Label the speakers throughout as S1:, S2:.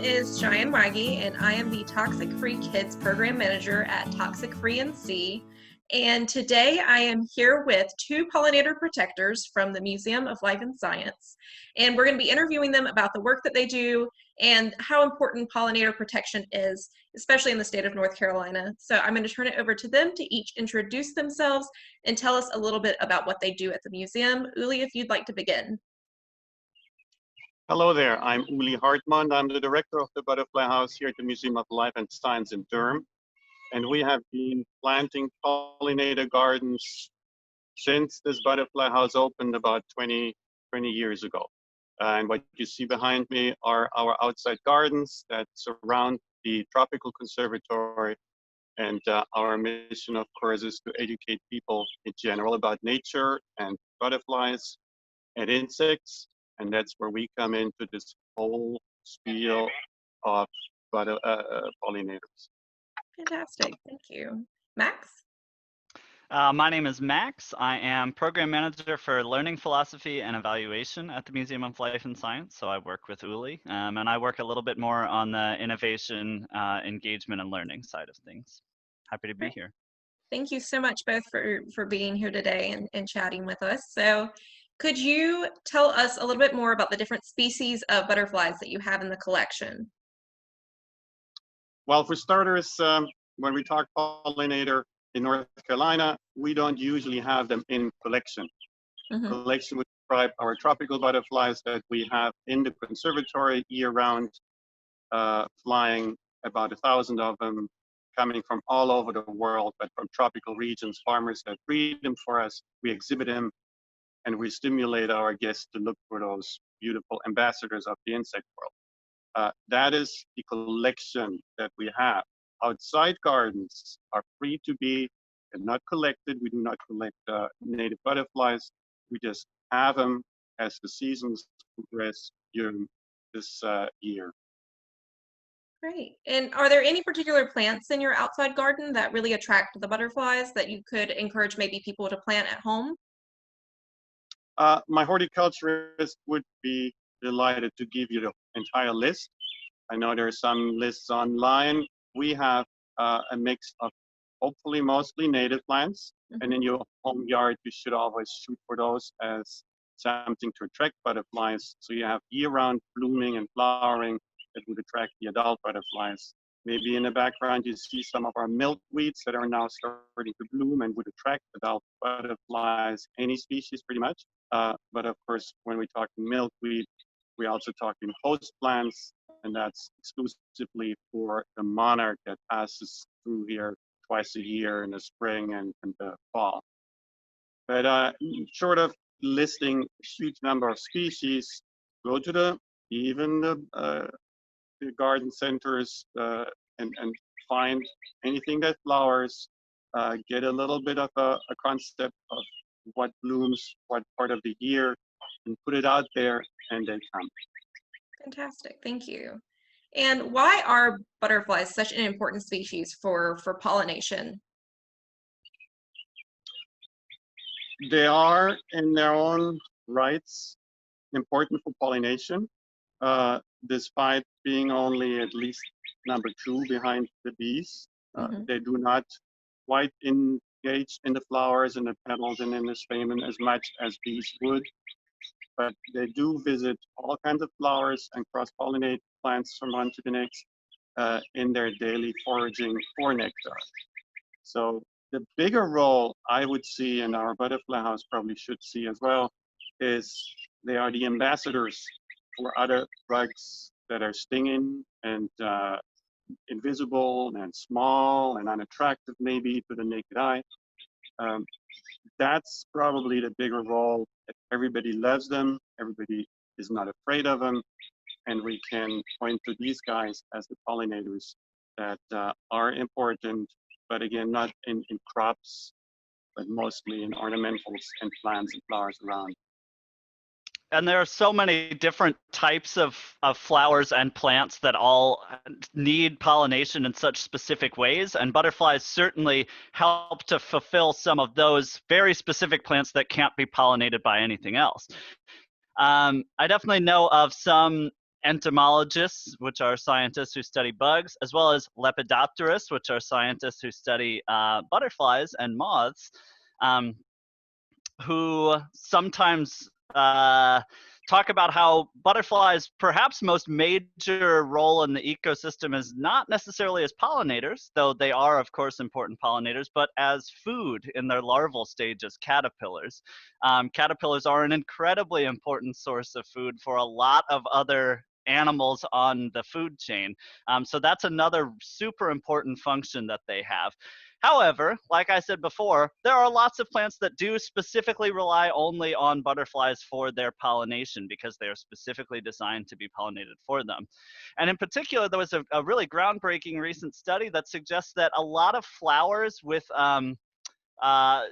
S1: is Cheyenne, and I am the Toxic Free Kids Program Manager at Toxic Free NC. And today I am here with two pollinator protectors from the Museum of Life and Science. And we're going to be interviewing them about the work that they do and how important pollinator protection is, especially in the state of North Carolina. So I'm going to turn it over to them to each introduce themselves and tell us a little bit about what they do at the museum. Uli, if you'd like to begin.
S2: Hello there, I'm Uli Hartmond. I'm the director of the Butterfly House here at the Museum of Life and Science in Durham. And we have been planting pollinator gardens since this Butterfly House opened about 20 years ago. And what you see behind me are our outside gardens that surround the tropical conservatory. And our mission, of course, is to educate people in general about nature and butterflies and insects. And that's where we come into this whole spiel of pollinators.
S1: Fantastic, thank you. Max?
S3: My name is Max. I am Program Manager for Learning Philosophy and Evaluation at the Museum of Life and Science. So I work with Uli, and I work a little bit more on the innovation, engagement, and learning side of things. Happy to be here.
S1: Thank you so much both for being here today and chatting with us. So could you tell us a little bit more about the different species of butterflies that you have in the collection?
S2: Well, for starters, when we talk pollinator in North Carolina, we don't usually have them in collection. Collection would describe our tropical butterflies that we have in the conservatory year-round, flying about 1,000 of them, coming from all over the world, but from tropical regions, farmers that breed them for us, we exhibit them, and we stimulate our guests to look for those beautiful ambassadors of the insect world. That is the collection that we have. Outside gardens are free to be and not collected. We do not collect native butterflies. We just have them as the seasons progress during this year.
S1: Great. And are there any particular plants in your outside garden that really attract the butterflies that you could encourage maybe people to plant at home?
S2: My horticulturist would be delighted to give you the entire list. I know there are some lists online. We have a mix of hopefully mostly native plants. And in your home yard, you should always shoot for those as something to attract butterflies. So you have year-round blooming and flowering that would attract the adult butterflies. Maybe in the background, you see some of our milkweeds that are now starting to bloom and would attract adult butterflies, any species pretty much. But of course, when we talk milkweed, we're also talking host plants, and that's exclusively for the monarch that passes through here twice a year in the spring and the fall. But short of listing a huge number of species, go to the garden centers and find anything that flowers, get a little bit of a concept of what blooms, what part of the year, and put it out there, and they come.
S1: Fantastic, thank you. And why are butterflies such an important species for pollination?
S2: They are, in their own rights, important for pollination, despite being only at least number 2 behind the bees. They do not quite engage in the flowers and the petals and in the stamen as much as bees would, but they do visit all kinds of flowers and cross-pollinate plants from one to the next in their daily foraging for nectar. So the bigger role I would see, and our butterfly house probably should see as well, is they are the ambassadors for other bugs that are stinging and invisible and small and unattractive maybe to the naked eye. That's probably the bigger role. Everybody loves them, everybody is not afraid of them, and we can point to these guys as the pollinators that are important, but again, not in crops, but mostly in ornamentals and plants and flowers around.
S3: And there are so many different types of flowers and plants that all need pollination in such specific ways. And butterflies certainly help to fulfill some of those very specific plants that can't be pollinated by anything else. I definitely know of some entomologists, which are scientists who study bugs, as well as lepidopterists, which are scientists who study butterflies and moths, um, who sometimes talk about how butterflies' perhaps most major role in the ecosystem is not necessarily as pollinators, though they are, of course, important pollinators, but as food in their larval stage as caterpillars. Caterpillars are an incredibly important source of food for a lot of other animals on the food chain. So that's another super important function that they have. However, like I said before, there are lots of plants that do specifically rely only on butterflies for their pollination because they are specifically designed to be pollinated for them. And in particular, there was a really groundbreaking recent study that suggests that a lot of flowers with uh,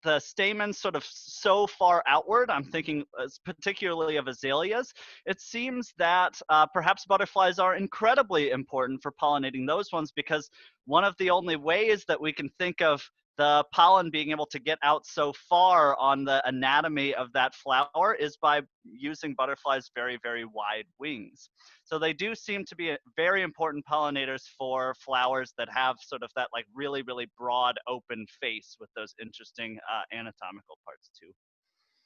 S3: the stamens sort of so far outward, I'm thinking particularly of azaleas, it seems that perhaps butterflies are incredibly important for pollinating those ones, because one of the only ways that we can think of the pollen being able to get out so far on the anatomy of that flower is by using butterflies' very, very wide wings. So they do seem to be very important pollinators for flowers that have sort of that like really, really broad open face with those interesting anatomical parts too.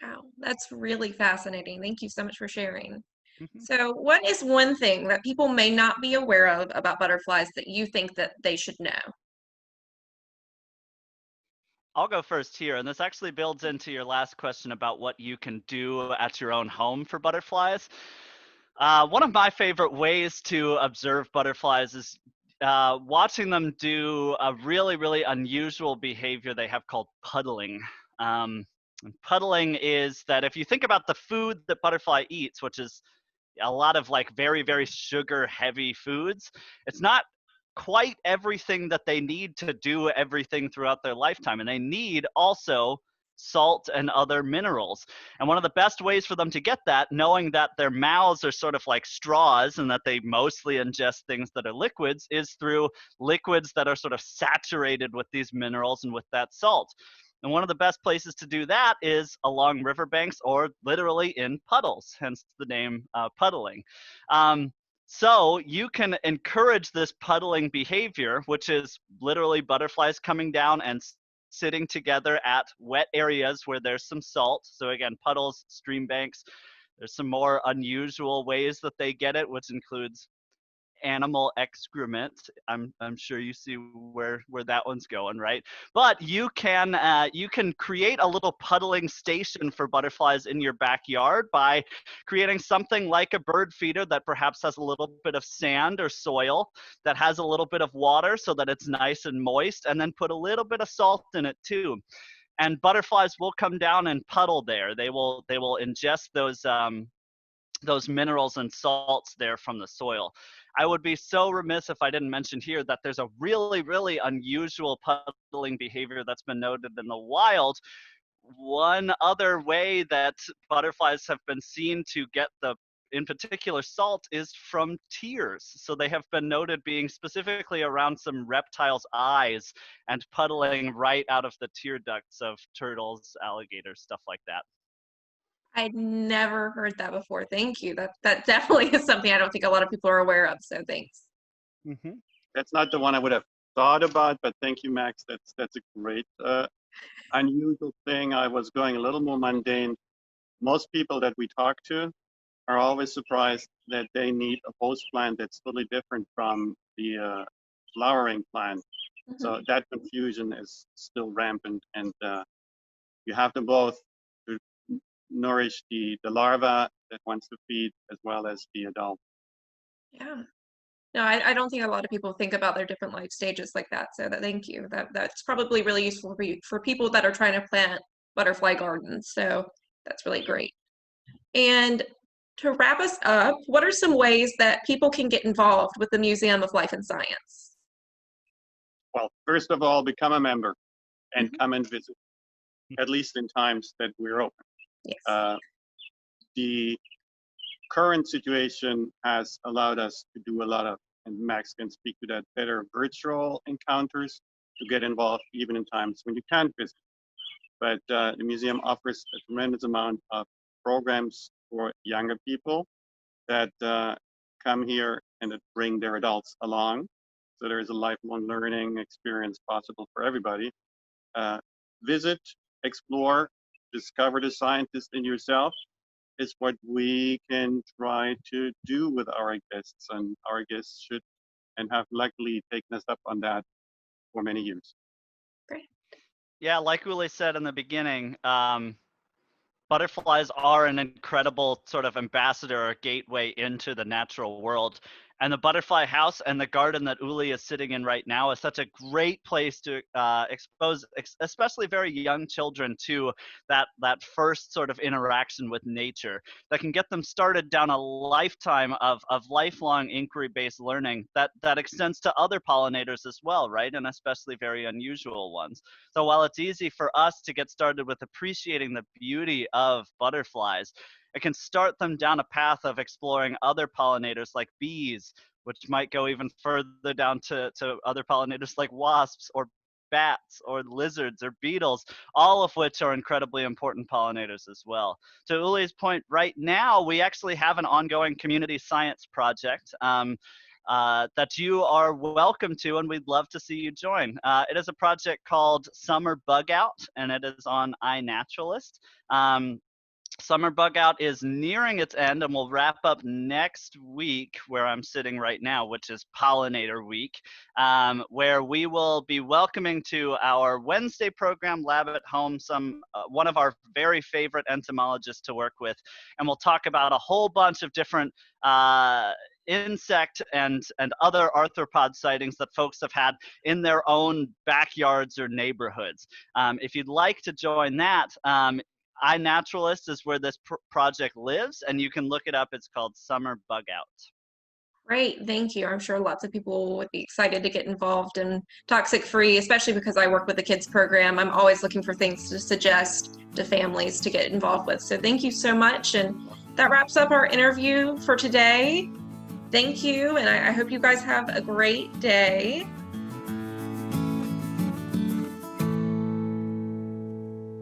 S1: Wow, that's really fascinating. Thank you so much for sharing.
S3: Mhm.
S1: So, what is one thing that people may not be aware of about butterflies that you think that they should know?
S3: I'll go first here, and this actually builds into your last question about what you can do at your own home for butterflies. One of my favorite ways to observe butterflies is watching them do a really, really unusual behavior they have called puddling. And puddling is that if you think about the food that butterfly eats, which is a lot of like very, very sugar heavy foods, it's not quite everything that they need to do everything throughout their lifetime. And they need also salt and other minerals. And one of the best ways for them to get that, knowing that their mouths are sort of like straws and that they mostly ingest things that are liquids, is through liquids that are sort of saturated with these minerals and with that salt. And one of the best places to do that is along riverbanks or literally in puddles, hence the name puddling. So you can encourage this puddling behavior, which is literally butterflies coming down and sitting together at wet areas where there's some salt. So again, puddles, stream banks. There's some more unusual ways that they get it, which includes animal excrement. I'm sure you see where that one's going, right? But you can create a little puddling station for butterflies in your backyard by creating something like a bird feeder that perhaps has a little bit of sand or soil, that has a little bit of water so that it's nice and moist, and then put a little bit of salt in it too. And butterflies will come down and puddle there. They will ingest those minerals and salts there from the soil. I would be so remiss if I didn't mention here that there's a really, really unusual puddling behavior that's been noted in the wild. One other way that butterflies have been seen to get in particular salt, is from tears. So they have been noted being specifically around some reptiles' eyes and puddling right out of the tear ducts of turtles, alligators, stuff like that.
S1: I'd never heard that before. Thank you. That definitely is something I don't think a lot of people are aware of. So thanks.
S3: Mm-hmm.
S2: That's not the one I would have thought about, but thank you, Max. That's a great unusual thing. I was going a little more mundane. Most people that we talk to are always surprised that they need a host plant that's totally different from the flowering plant.
S1: Mhm.
S2: So that confusion is still rampant, and you have them both to nourish the larva that wants to feed as well as the adult.
S1: Yeah. No, I don't think a lot of people think about their different life stages like that. So thank you. That's probably really useful for people that are trying to plant butterfly gardens. So that's really great. And to wrap us up, what are some ways that people can get involved with the Museum of Life and Science?
S2: Well, first of all, become a member and
S1: Mhm.
S2: come and visit, at least in times that we're open.
S1: Yes.
S2: Uh, the current situation has allowed us to do a lot of, and Max can speak to that, better virtual encounters to get involved even in times when you can't visit. But the museum offers a tremendous amount of programs for younger people that come here and that bring their adults along. So there is a lifelong learning experience possible for everybody. Visit, explore, discover the scientist in yourself is what we can try to do with our guests, and our guests should and have luckily taken us up on that for many years.
S1: Great.
S3: Yeah, like Uli said in the beginning, butterflies are an incredible sort of ambassador or gateway into the natural world. And the butterfly house and the garden that Uli is sitting in right now is such a great place to expose, especially very young children, to that first sort of interaction with nature that can get them started down a lifetime of lifelong inquiry-based learning that extends to other pollinators as well, right? And especially very unusual ones. So while it's easy for us to get started with appreciating the beauty of butterflies, it can start them down a path of exploring other pollinators like bees, which might go even further down to other pollinators like wasps or bats or lizards or beetles, all of which are incredibly important pollinators as well. To Uli's point, right now, we actually have an ongoing community science project that you are welcome to, and we'd love to see you join. It is a project called Summer Bug Out, and it is on iNaturalist. Summer Bug Out is nearing its end and will wrap up next week, where I'm sitting right now, which is Pollinator Week, where we will be welcoming to our Wednesday program, Lab at Home, one of our very favorite entomologists to work with, and we'll talk about a whole bunch of different insect and other arthropod sightings that folks have had in their own backyards or neighborhoods. If you'd like to join that, iNaturalist is where this project lives, and you can look it up. It's called Summer Bug Out.
S1: Great, thank you. I'm sure lots of people would be excited to get involved in Toxic Free, especially because I work with the kids program. I'm always looking for things to suggest to families to get involved with. So thank you so much. And that wraps up our interview for today. Thank you, and I hope you guys have a great day.